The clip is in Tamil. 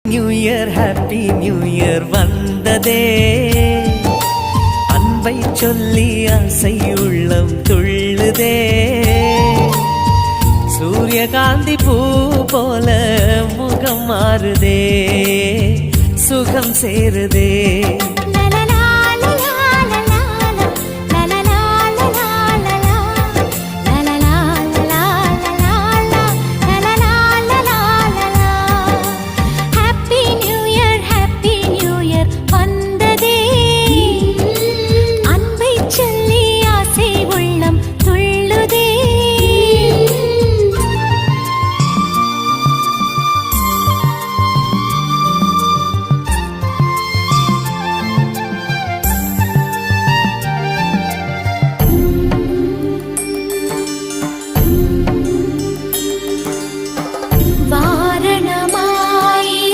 New year happy new year வந்ததே, அன்பை சொல்லி ஆசை உள்ளம் துள்ளுதே. சூரியகாந்தி பூ போல முகம் மாறுதே, சுகம் சேருதே.